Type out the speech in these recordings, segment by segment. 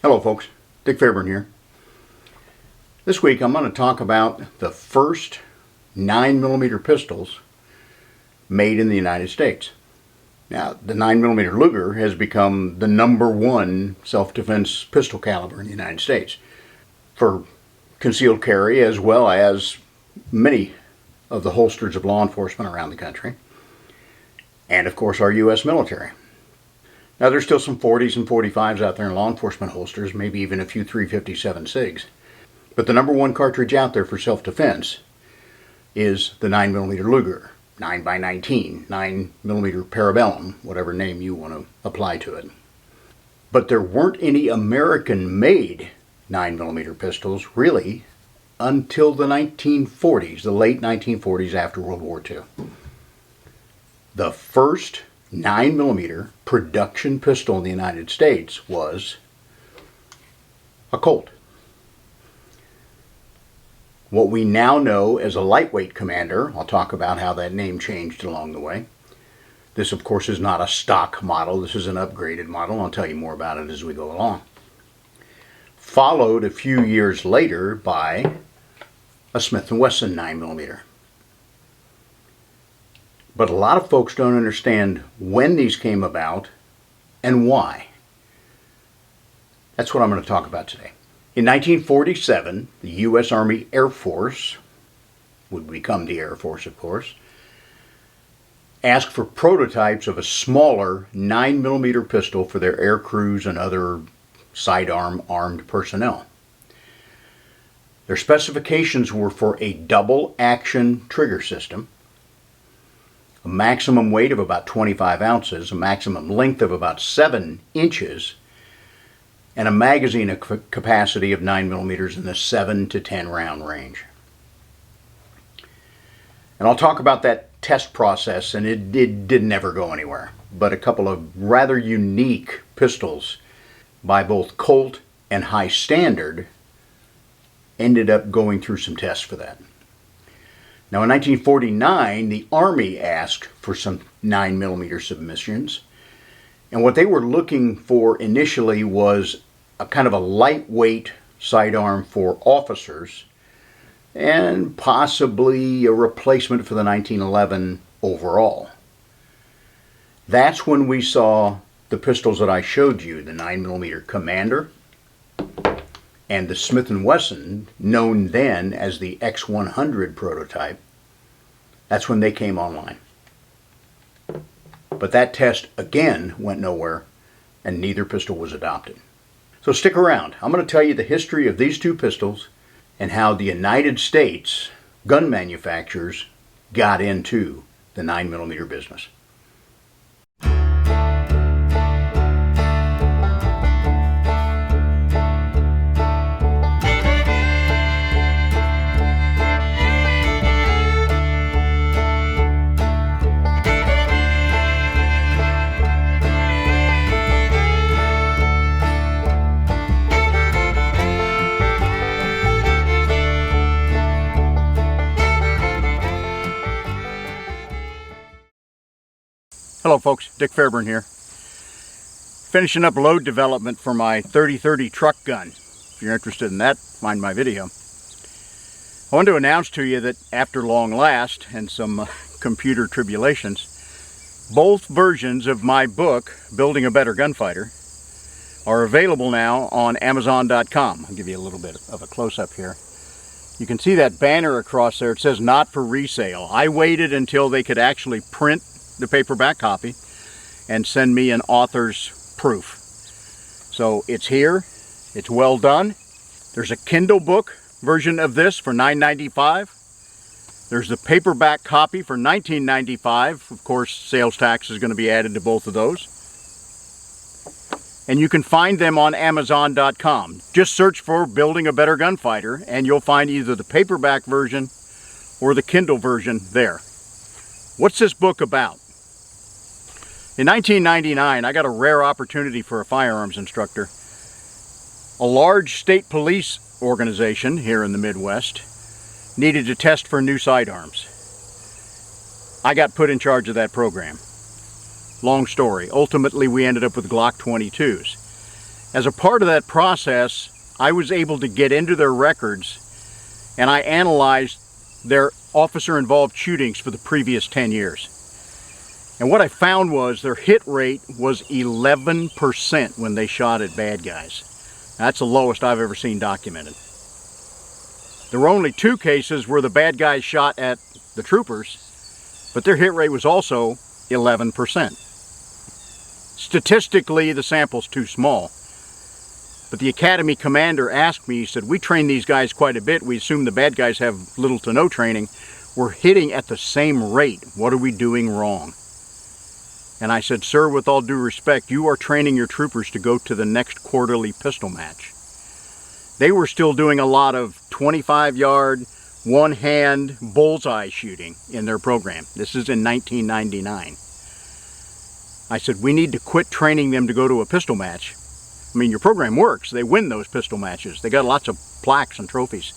Hello folks, Dick Fairburn here. This week I'm going to talk about the first 9mm pistols made in the United States. Now, the 9mm Luger has become the #1 self-defense pistol caliber in the United States for concealed carry, as well as many of the holsters of law enforcement around the country, and of course our U.S. military. Now, there's still some 40s and 45s out there in law enforcement holsters, maybe even a few 357 SIGs. But the #1 cartridge out there for self-defense is the 9mm Luger, 9x19, 9mm Parabellum, whatever name you want to apply to it. But there weren't any American-made 9mm pistols, really, until the 1940s, the late 1940s after World War II. The first 9mm production pistol in the United States was a Colt. What we now know as a lightweight Commander, I'll talk about how that name changed along the way. This, of course, is not a stock model. This is an upgraded model. I'll tell you more about it as we go along. Followed a few years later by a Smith & Wesson 9mm. But a lot of folks don't understand when these came about and why. That's what I'm going to talk about today. In 1947, the U.S. Army Air Force, would become the Air Force of course, asked for prototypes of a smaller 9mm pistol for their air crews and other sidearm armed personnel. Their specifications were for a double action trigger system, a maximum weight of about 25 ounces, a maximum length of about 7 inches, and a magazine capacity of 9mm in the 7 to 10 round range. And I'll talk about that test process, and it did never go anywhere. But a couple of rather unique pistols by both Colt and High Standard ended up going through some tests for that. Now, in 1949, the Army asked for some 9mm submissions, and what they were looking for initially was a kind of a lightweight sidearm for officers and possibly a replacement for the 1911 overall. That's when we saw the pistols that I showed you, the 9mm Commander and the Smith & Wesson, known then as the X100 prototype. That's when they came online. But that test again went nowhere, and neither pistol was adopted. So stick around. I'm going to tell you the history of these two pistols and how the United States gun manufacturers got into the 9mm business. Hello folks, Dick Fairburn here. Finishing up load development for my 3030 truck gun. If you're interested in that, find my video. I want to announce to you that after long last and some computer tribulations, both versions of my book, Building a Better Gunfighter, are available now on Amazon.com. I'll give you a little bit of a close-up here. You can see that banner across there. It says not for resale. I waited until they could actually print the paperback copy and send me an author's proof. So it's here, it's well done. There's a Kindle book version of this for $9.95. There's the paperback copy for $19.95. Of course, sales tax is going to be added to both of those. And you can find them on Amazon.com. Just search for Building a Better Gunfighter and you'll find either the paperback version or the Kindle version there. What's this book about? In 1999, I got a rare opportunity for a firearms instructor. A large state police organization here in the Midwest needed to test for new sidearms. I got put in charge of that program. Long story. Ultimately, we ended up with Glock 22s. As a part of that process, I was able to get into their records and I analyzed their officer-involved shootings for the previous 10 years. And what I found was their hit rate was 11% when they shot at bad guys. That's the lowest I've ever seen documented. There were only 2 cases where the bad guys shot at the troopers, but their hit rate was also 11%. Statistically, the sample's too small. But the Academy commander asked me, he said, we train these guys quite a bit. We assume the bad guys have little to no training. We're hitting at the same rate. What are we doing wrong? And I said, sir, with all due respect, you are training your troopers to go to the next quarterly pistol match. They were still doing a lot of 25-yard, one-hand bullseye shooting in their program. This is in 1999. I said, we need to quit training them to go to a pistol match. I mean, your program works. They win those pistol matches. They got lots of plaques and trophies.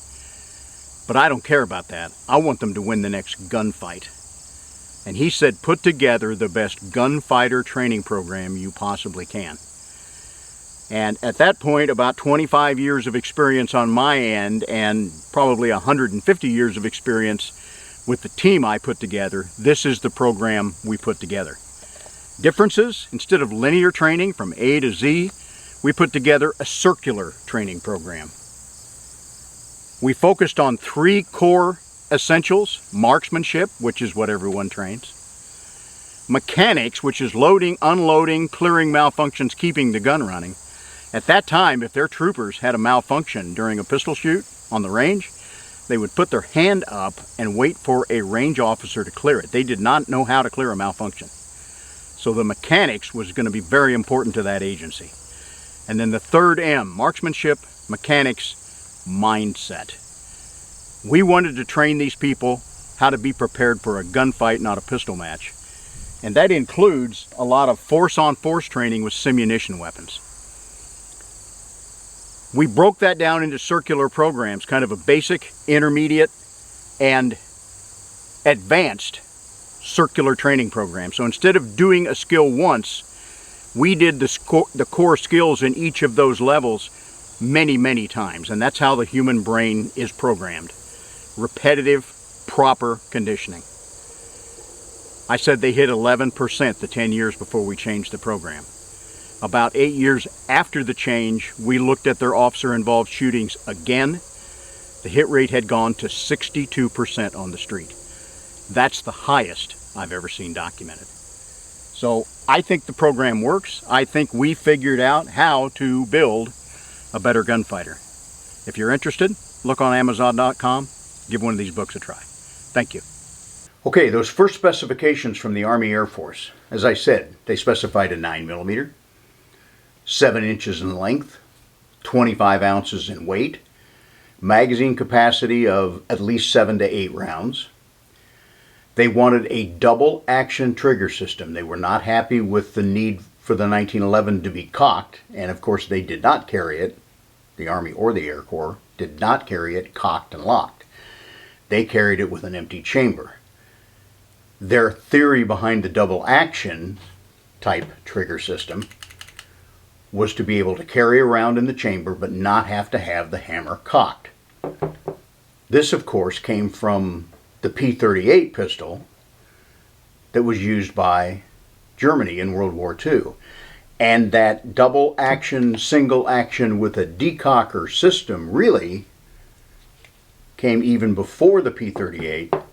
But I don't care about that. I want them to win the next gunfight. And he said, put together the best gunfighter training program you possibly can. And at that point, about 25 years of experience on my end and probably 150 years of experience with the team I put together, this is the program we put together. Differences, instead of linear training from A to Z, we put together a circular training program. We focused on 3 core essentials: marksmanship, which is what everyone trains; mechanics, which is loading, unloading, clearing malfunctions, keeping the gun running. At that time, if their troopers had a malfunction during a pistol shoot on the range, they would put their hand up and wait for a range officer to clear it. They did not know how to clear a malfunction. So the mechanics was going to be very important to that agency. And then the 3rd M, marksmanship, mechanics, mindset. We wanted to train these people how to be prepared for a gunfight, not a pistol match. And that includes a lot of force-on-force training with simunition weapons. We broke that down into circular programs, kind of a basic, intermediate, and advanced circular training program. So instead of doing a skill once, we did the core skills in each of those levels many, many times. And that's how the human brain is programmed. Repetitive, proper conditioning. I said they hit 11% the 10 years before we changed the program. About 8 years after the change, we looked at their officer-involved shootings again. The hit rate had gone to 62% on the street. That's the highest I've ever seen documented. So I think the program works. I think we figured out how to build a better gunfighter. If you're interested, look on Amazon.com. Give one of these books a try. Thank you. Okay, those first specifications from the Army Air Force. As I said, they specified a 9mm, 7 inches in length, 25 ounces in weight, magazine capacity of at least 7 to 8 rounds. They wanted a double action trigger system. They were not happy with the need for the 1911 to be cocked, and of course they did not carry it, the Army or the Air Corps did not carry it cocked and locked. They carried it with an empty chamber. Their theory behind the double action type trigger system was to be able to carry around in the chamber but not have to have the hammer cocked. This, of course, came from the P-38 pistol that was used by Germany in World War II. And that double action, single action with a decocker system really came even before the P-38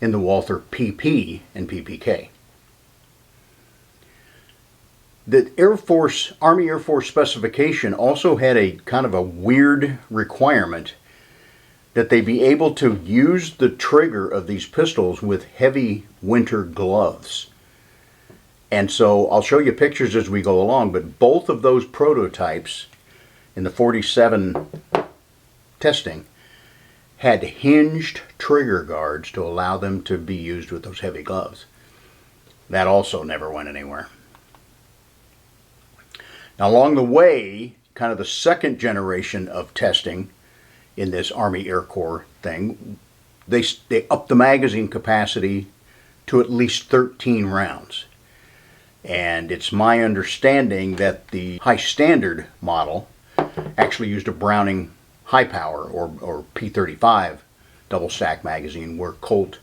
in the Walther PP and PPK. The Army Air Force specification also had a kind of a weird requirement that they be able to use the trigger of these pistols with heavy winter gloves. And so I'll show you pictures as we go along, but both of those prototypes in the 47 testing had hinged trigger guards to allow them to be used with those heavy gloves. That also never went anywhere. Now along the way, kind of the second generation of testing in this Army Air Corps thing, they upped the magazine capacity to at least 13 rounds. And it's my understanding that the high standard model actually used a Browning high power or P35 double stack magazine, where Colt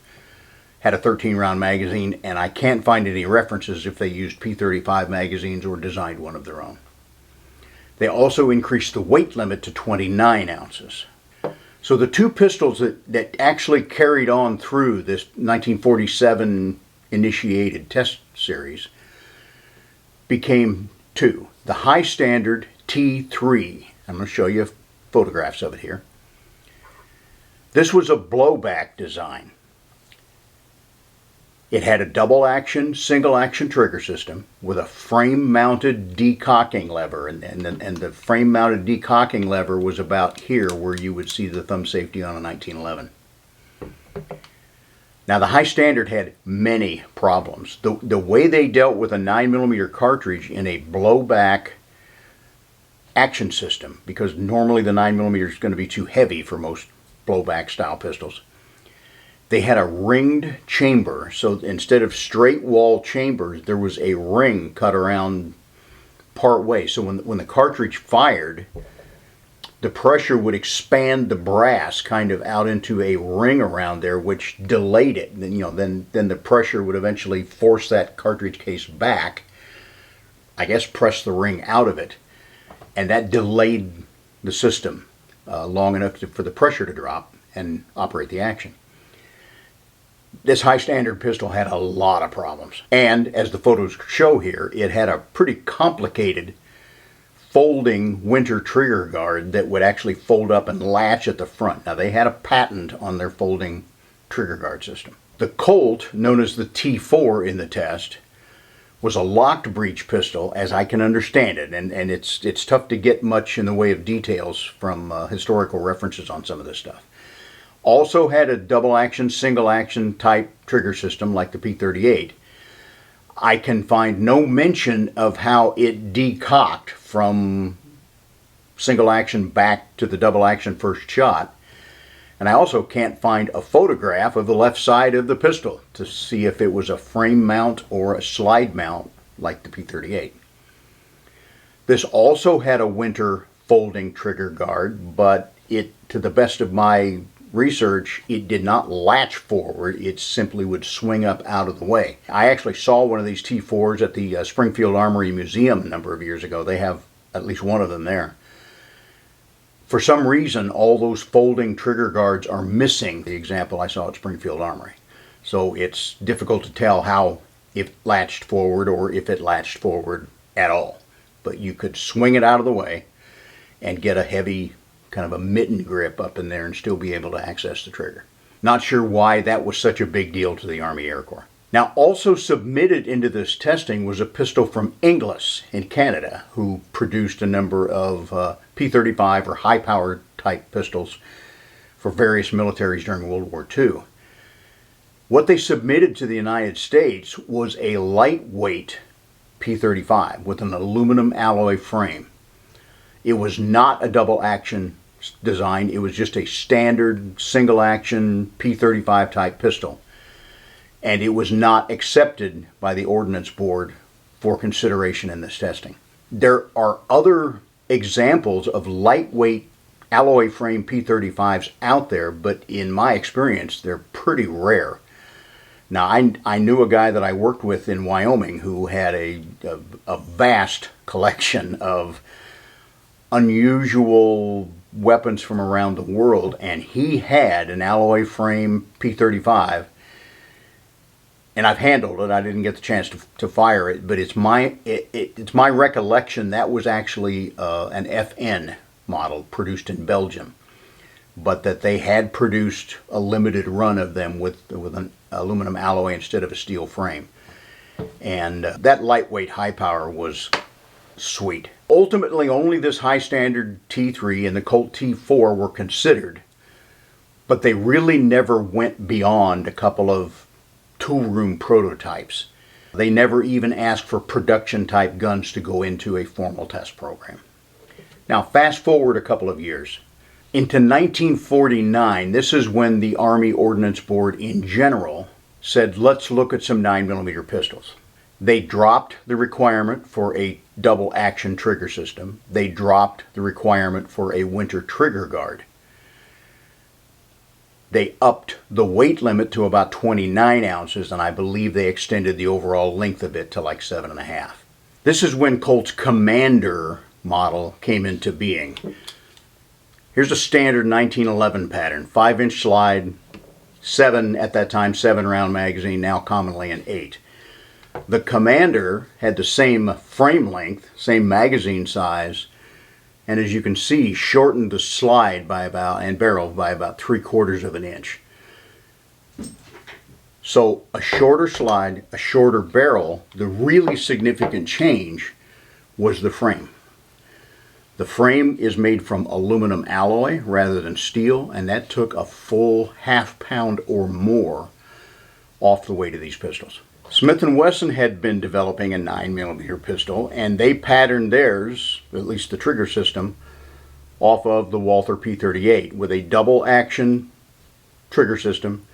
had a 13-round magazine, and I can't find any references if they used P35 magazines or designed one of their own. They also increased the weight limit to 29 ounces. So the two pistols that actually carried on through this 1947 initiated test series became two. The high standard T3. I'm going to show you photographs of it here. This was a blowback design. It had a double action, single action trigger system with a frame mounted decocking lever, and the frame mounted decocking lever was about here where you would see the thumb safety on a 1911. Now the high standard had many problems. The way they dealt with a 9mm cartridge in a blowback action system, because normally the 9mm is going to be too heavy for most blowback style pistols. They had a ringed chamber, so instead of straight wall chambers, there was a ring cut around part way. So when the cartridge fired, the pressure would expand the brass kind of out into a ring around there, which delayed it. Then the pressure would eventually force that cartridge case back, I guess press the ring out of it, and that delayed the system long enough for the pressure to drop and operate the action. This high standard pistol had a lot of problems, and as the photos show here, it had a pretty complicated folding winter trigger guard that would actually fold up and latch at the front. Now they had a patent on their folding trigger guard system. The Colt, known as the T4 in the test, was a locked breech pistol, as I can understand it, and it's tough to get much in the way of details from historical references on some of this stuff. Also had a double action, single action type trigger system like the P38. I can find no mention of how it decocked from single action back to the double action first shot. And I also can't find a photograph of the left side of the pistol to see if it was a frame mount or a slide mount like the P38. This also had a winter folding trigger guard, but to the best of my research, it did not latch forward. It simply would swing up out of the way. I actually saw one of these T4s at the Springfield Armory Museum a number of years ago. They have at least one of them there. For some reason, all those folding trigger guards are missing the example I saw at Springfield Armory. So it's difficult to tell how it latched forward or if it latched forward at all. But you could swing it out of the way and get a heavy kind of a mitten grip up in there and still be able to access the trigger. Not sure why that was such a big deal to the Army Air Corps. Now, also submitted into this testing was a pistol from Inglis in Canada, who produced a number of P35 or high-powered type pistols for various militaries during World War II. What they submitted to the United States was a lightweight P35 with an aluminum alloy frame. It was not a double action design. It was just a standard single action P35 type pistol, and it was not accepted by the Ordnance Board for consideration in this testing. There are other examples of lightweight alloy frame P35s out there, but in my experience they're pretty rare. Now I knew a guy that I worked with in Wyoming who had a vast collection of unusual weapons from around the world, and he had an alloy frame P35, and I've handled it. I didn't get the chance to fire it, but it's my recollection that was actually an FN model produced in Belgium, but that they had produced a limited run of them with an aluminum alloy instead of a steel frame, and that lightweight high power was sweet. Ultimately, only this high standard T3 and the Colt T4 were considered, but they really never went beyond a couple of toolroom prototypes. They never even asked for production type guns to go into a formal test program. Now fast forward a couple of years. Into 1949, this is when the Army Ordnance Board in general said, let's look at some 9mm pistols. They dropped the requirement for a double action trigger system. They dropped the requirement for a winter trigger guard. They upped the weight limit to about 29 ounces, and I believe they extended the overall length of it to like 7.5. This is when Colt's Commander model came into being. Here's a standard 1911 pattern, 5-inch slide, 7 at that time, 7-round magazine, now commonly an 8. The Commander had the same frame length, same magazine size, and as you can see, shortened the slide by about, and barrel by about 3/4 of an inch. So a shorter slide, a shorter barrel. The really significant change was the frame. The frame is made from aluminum alloy rather than steel, and that took a full ½ pound or more off the weight of these pistols. Smith & Wesson had been developing a 9mm pistol, and they patterned theirs, at least the trigger system, off of the Walther P38 with a double action trigger system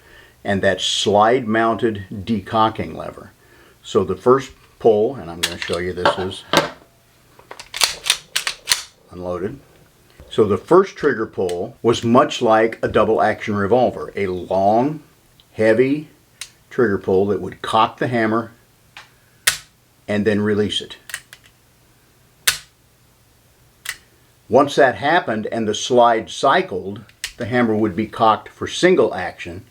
and that slide mounted decocking lever. So the first pull, and I'm going to show you, this is unloaded. So the first trigger pull was much like a double action revolver, a long, heavy trigger pull that would cock the hammer and then release it. Once that happened and the slide cycled, the hammer would be cocked for single action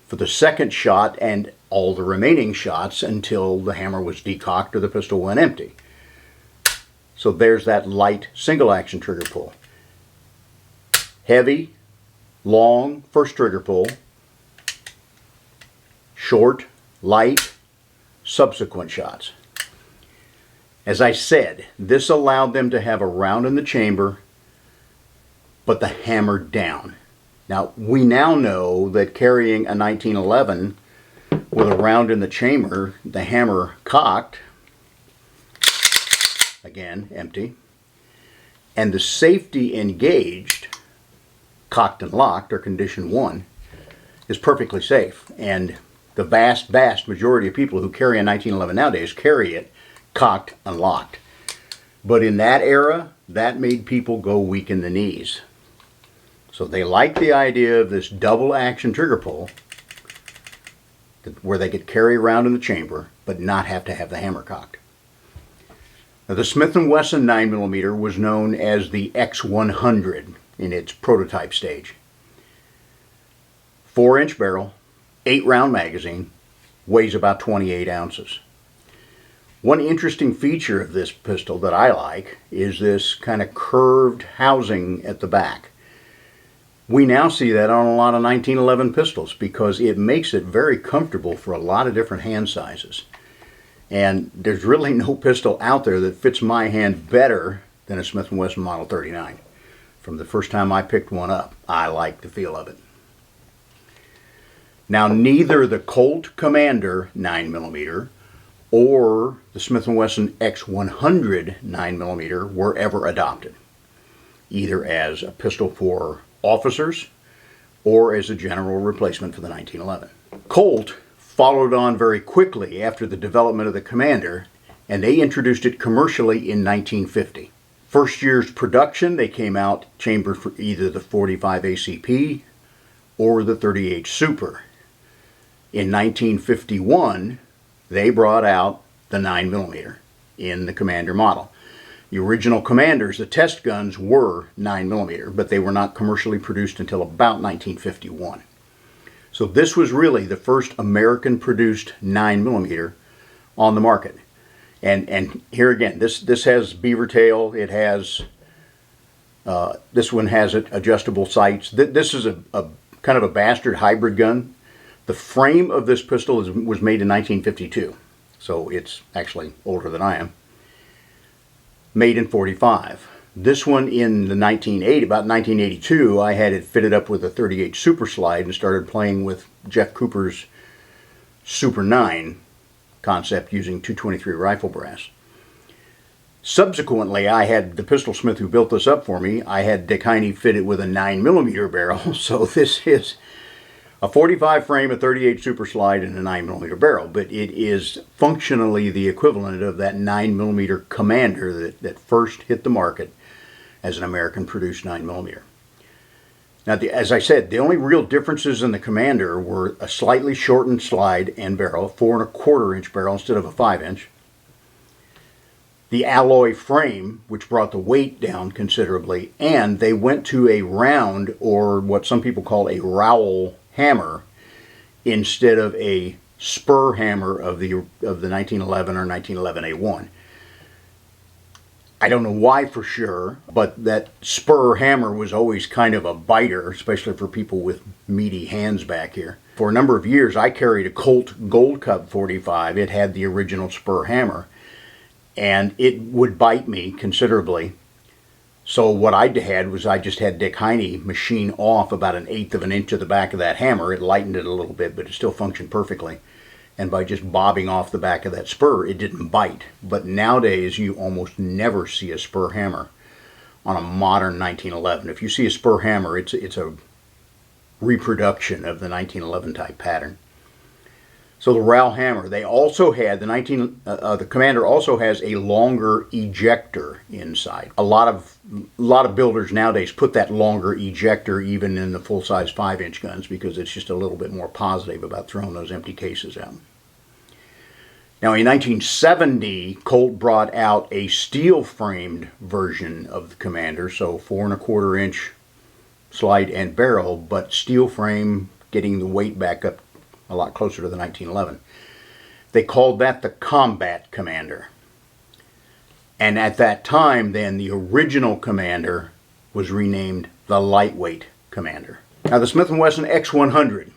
for the second shot and all the remaining shots until the hammer was decocked or the pistol went empty. So there's that light single action trigger pull. Heavy, long first trigger pull, short, light, subsequent shots. As I said, this allowed them to have a round in the chamber, but the hammer down. Now, we now know that carrying a 1911 with a round in the chamber, the hammer cocked, again, empty, and the safety engaged, cocked and locked, or condition 1, is perfectly safe. And the vast, vast majority of people who carry a 1911 nowadays carry it cocked and locked. But in that era, that made people go weak in the knees. So they liked the idea of this double action trigger pull where they could carry around in the chamber but not have to have the hammer cocked. Now, the Smith & Wesson 9mm was known as the X100 in its prototype stage. 4-inch barrel, 8-round magazine, weighs about 28 ounces. One interesting feature of this pistol that I like is this kind of curved housing at the back. We now see that on a lot of 1911 pistols because it makes it very comfortable for a lot of different hand sizes. And there's really no pistol out there that fits my hand better than a Smith & Wesson Model 39. From the first time I picked one up, I like the feel of it. Now, neither the Colt Commander 9mm or the Smith & Wesson X100 9mm were ever adopted, either as a pistol for officers or as a general replacement for the 1911. Colt followed on very quickly after the development of the Commander, and they introduced it commercially in 1950. First year's production, they came out chambered for either the 45 ACP or the 38 Super. In 1951, they brought out the 9mm in the Commander model. The original Commanders, the test guns, were 9mm, but they were not commercially produced until about 1951. So this was really the first American-produced 9mm on the market. And here again, this has beaver tail. It has this one has adjustable sights. This is a kind of a bastard hybrid gun. The frame of this pistol was made in 1952, so it's actually older than I am. Made in 45. This one in the about 1982, I had it fitted up with a 38 Super Slide and started playing with Jeff Cooper's Super 9 concept using 223 rifle brass. Subsequently, I had the pistol smith who built this up for me. I had Dick Heine fit it with a 9mm barrel, so this is A 45 frame, a 38 super slide, and a 9mm barrel, but it is functionally the equivalent of that 9mm Commander that first hit the market as an American-produced 9mm. Now, as I said, the only real differences in the Commander were a slightly shortened slide and barrel, 4¼ inch barrel instead of a 5-inch. The alloy frame, which brought the weight down considerably, and they went to a round, or what some people call a rowel hammer, instead of a spur hammer of the 1911 or 1911A1. I don't know why for sure, but that spur hammer was always kind of a biter, especially for people with meaty hands back here. For a number of years, I carried a Colt Gold Cup 45. It had the original spur hammer, and it would bite me considerably. So what I had was I just had Dick Heine machine off about 1/8 of an inch of the back of that hammer. It lightened it a little bit, but it still functioned perfectly. And by just bobbing off the back of that spur, it didn't bite. But nowadays, you almost never see a spur hammer on a modern 1911. If you see a spur hammer, it's a reproduction of the 1911 type pattern. So the rowel hammer, they also had the Commander also has a longer ejector inside. A lot of builders nowadays put that longer ejector even in the full-size 5-inch guns because it's just a little bit more positive about throwing those empty cases out. Now in 1970, Colt brought out a steel-framed version of the Commander, so 4¼ inch slide and barrel, but steel frame, getting the weight back up a lot closer to the 1911. They called that the Combat Commander. And at that time, then, the original Commander was renamed the Lightweight Commander. Now, the Smith & Wesson X100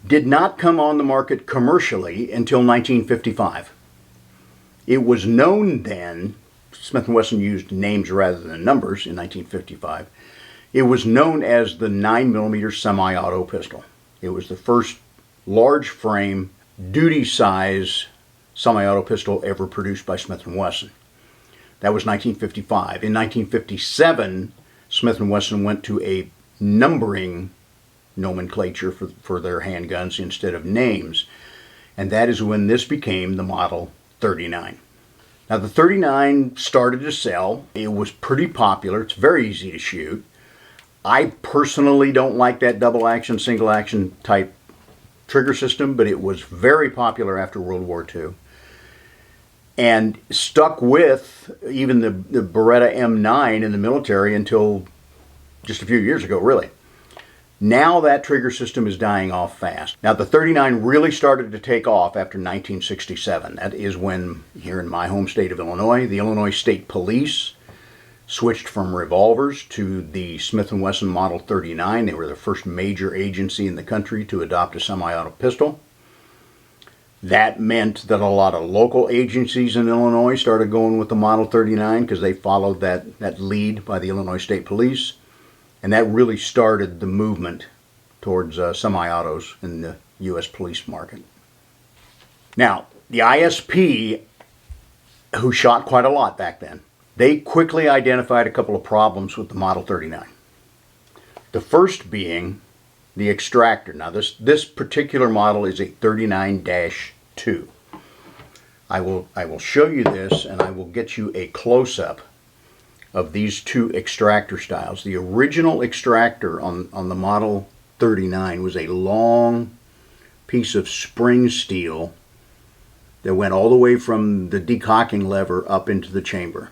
did not come on the market commercially until 1955. It was known then, Smith & Wesson used names rather than numbers in 1955, it was known as the 9mm semi-auto pistol. It was the first large frame, duty size semi-auto pistol ever produced by Smith & Wesson. That was 1955. In 1957, Smith & Wesson went to a numbering nomenclature for their handguns instead of names. And that is when this became the Model 39. Now the 39 started to sell. It was pretty popular. It's very easy to shoot. I personally don't like that double action, single action type trigger system, but it was very popular after World War II. And stuck with even the Beretta M9 in the military until just a few years ago, really. Now that trigger system is dying off fast. Now the 39 really started to take off after 1967. That is when, here in my home state of Illinois, the Illinois State Police switched from revolvers to the Smith & Wesson Model 39. They were the first major agency in the country to adopt a semi-auto pistol. That meant that a lot of local agencies in Illinois started going with the Model 39 because they followed that lead by the Illinois State Police. And that really started the movement towards semi-autos in the U.S. police market. Now, the ISP, who shot quite a lot back then, they quickly identified a couple of problems with the Model 39. The first being the extractor. Now this particular model is a 39-2. I will show you this and I will get you a close-up of these two extractor styles. The original extractor on the Model 39 was a long piece of spring steel that went all the way from the decocking lever up into the chamber.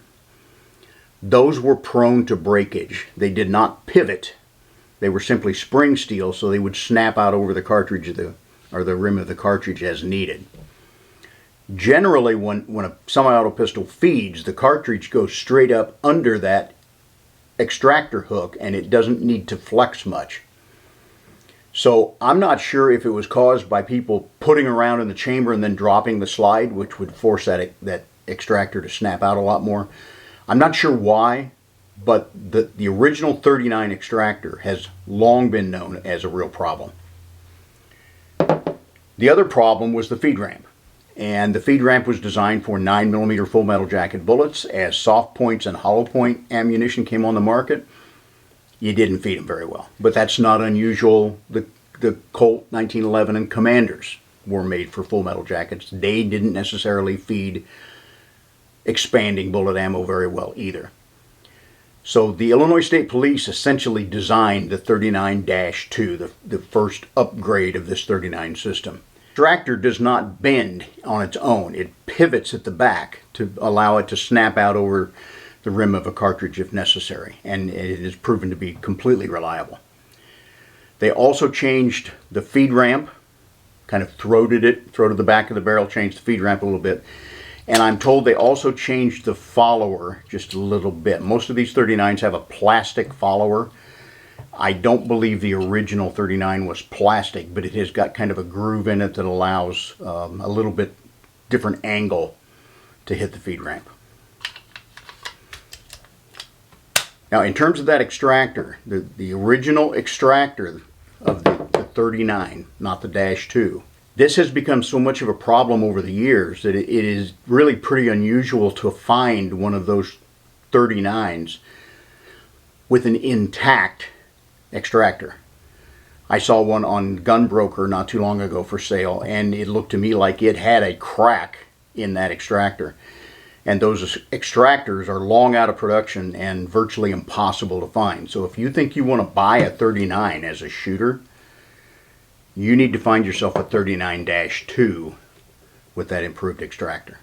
Those were prone to breakage. They did not pivot. They were simply spring steel, so they would snap out over the cartridge or the rim of the cartridge as needed. Generally, when a semi-auto pistol feeds, the cartridge goes straight up under that extractor hook and it doesn't need to flex much. So I'm not sure if it was caused by people putting around in the chamber and then dropping the slide, which would force that extractor to snap out a lot more. I'm not sure why, but the original 39 extractor has long been known as a real problem. The other problem was the feed ramp. And the feed ramp was designed for 9mm full metal jacket bullets. As soft points and hollow point ammunition came on the market, you didn't feed them very well. But that's not unusual. The Colt 1911 and Commanders were made for full metal jackets. They didn't necessarily feed expanding bullet ammo very well either. So the Illinois State Police essentially designed the 39-2, the first upgrade of this 39 system. The extractor does not bend on its own. It pivots at the back to allow it to snap out over the rim of a cartridge if necessary, and it is proven to be completely reliable. They also changed the feed ramp, kind of throated the back of the barrel, changed the feed ramp a little bit. And I'm told they also changed the follower just a little bit. Most of these 39s have a plastic follower. I don't believe the original 39 was plastic, but it has got kind of a groove in it that allows a little bit different angle to hit the feed ramp. Now, in terms of that extractor, the original extractor of the 39, not the -2, this has become so much of a problem over the years that it is really pretty unusual to find one of those 39s with an intact extractor. I saw one on Gunbroker not too long ago for sale, and it looked to me like it had a crack in that extractor. And those extractors are long out of production and virtually impossible to find. So if you think you want to buy a 39 as a shooter, you need to find yourself a 39-2 with that improved extractor.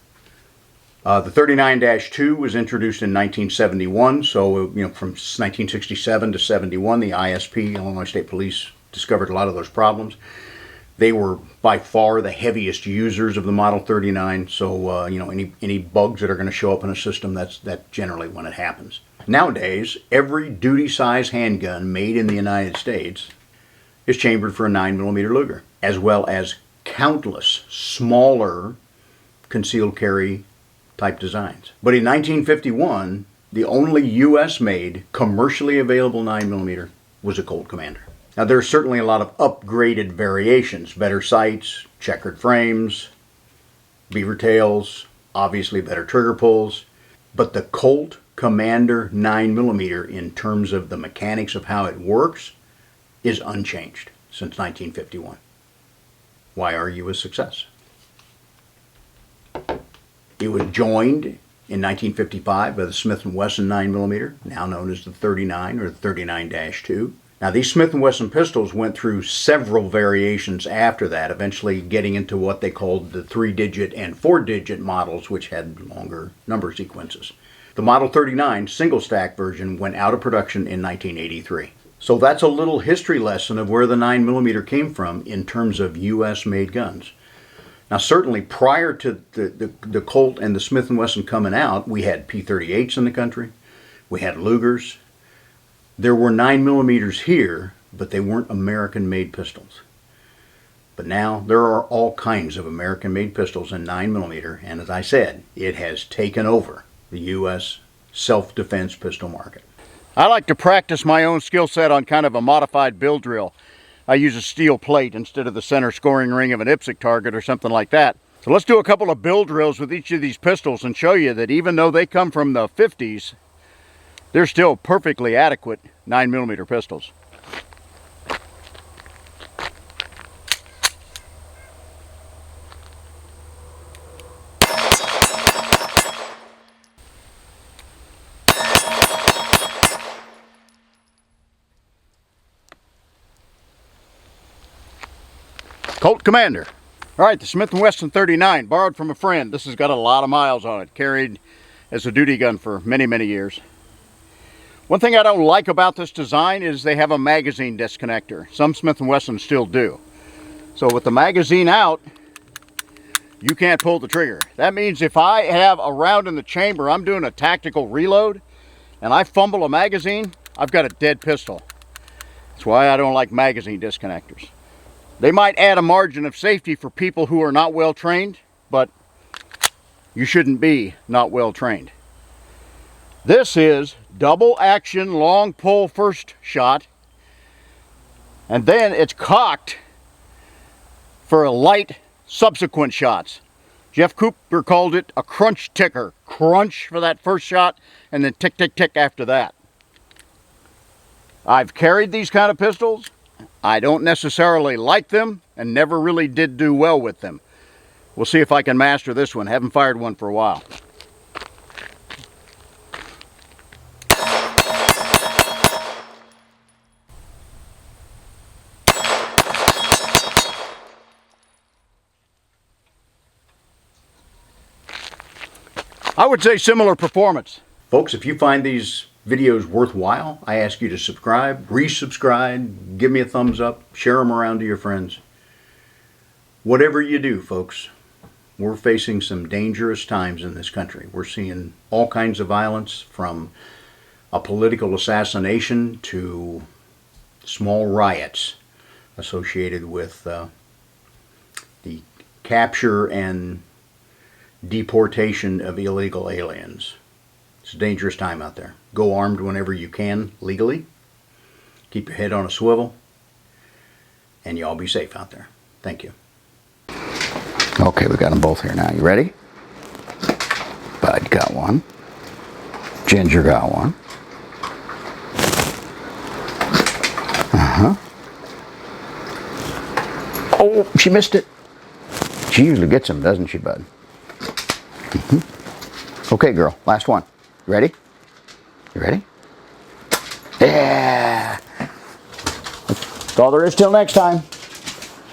The 39-2 was introduced in 1971, so from 1967 to 71, the ISP, Illinois State Police, discovered a lot of those problems. They were by far the heaviest users of the Model 39, so any bugs that are going to show up in a system, that's generally when it happens. Nowadays, every duty-size handgun made in the United States is chambered for a 9mm Luger, as well as countless smaller concealed carry type designs. But in 1951, the only US-made commercially available 9mm was a Colt Commander. Now there's certainly a lot of upgraded variations, better sights, checkered frames, beaver tails, obviously better trigger pulls, but the Colt Commander 9mm in terms of the mechanics of how it works is unchanged since 1951. Why argue with success? It was joined in 1955 by the Smith & Wesson 9mm, now known as the 39 or the 39-2. Now these Smith & Wesson pistols went through several variations after that, eventually getting into what they called the 3-digit and 4-digit models, which had longer number sequences. The Model 39 single stack version went out of production in 1983. So that's a little history lesson of where the 9mm came from in terms of US-made guns. Now certainly prior to the Colt and the Smith & Wesson coming out, we had P38s in the country, we had Lugers. There were 9mm here, but they weren't American-made pistols. But now there are all kinds of American-made pistols in 9mm, and as I said, it has taken over the US self-defense pistol market. I like to practice my own skill set on kind of a modified bill drill. I use a steel plate instead of the center scoring ring of an IPSC target or something like that. So let's do a couple of bill drills with each of these pistols and show you that even though they come from the 50s, they're still perfectly adequate 9mm pistols. Colt Commander. All right, the Smith & Wesson 39, borrowed from a friend. This has got a lot of miles on it, carried as a duty gun for many, many years. One thing I don't like about this design is they have a magazine disconnector. Some Smith & Wesson still do. So with the magazine out, you can't pull the trigger. That means if I have a round in the chamber, I'm doing a tactical reload, and I fumble a magazine, I've got a dead pistol. That's why I don't like magazine disconnectors. They might add a margin of safety for people who are not well trained, but you shouldn't be not well trained. This is double action long pull first shot, and then it's cocked for a light subsequent shots. Jeff Cooper called it a crunch ticker. Crunch for that first shot, and then tick, tick, tick after that. I've carried these kind of pistols. I don't necessarily like them and never really did do well with them. We'll see if I can master this one. Haven't fired one for a while. I would say similar performance. Folks, if you find these videos worthwhile, I ask you to subscribe, resubscribe, give me a thumbs up, share them around to your friends. Whatever you do, folks, we're facing some dangerous times in this country. We're seeing all kinds of violence, from a political assassination to small riots associated with the capture and deportation of illegal aliens. It's a dangerous time out there. Go armed whenever you can, legally. Keep your head on a swivel. And y'all be safe out there. Thank you. Okay, we got them both here now. You ready? Bud got one. Ginger got one. Oh, she missed it. She usually gets them, doesn't she, Bud? Okay, girl, last one. You ready? You ready? Yeah! That's all there is till next time.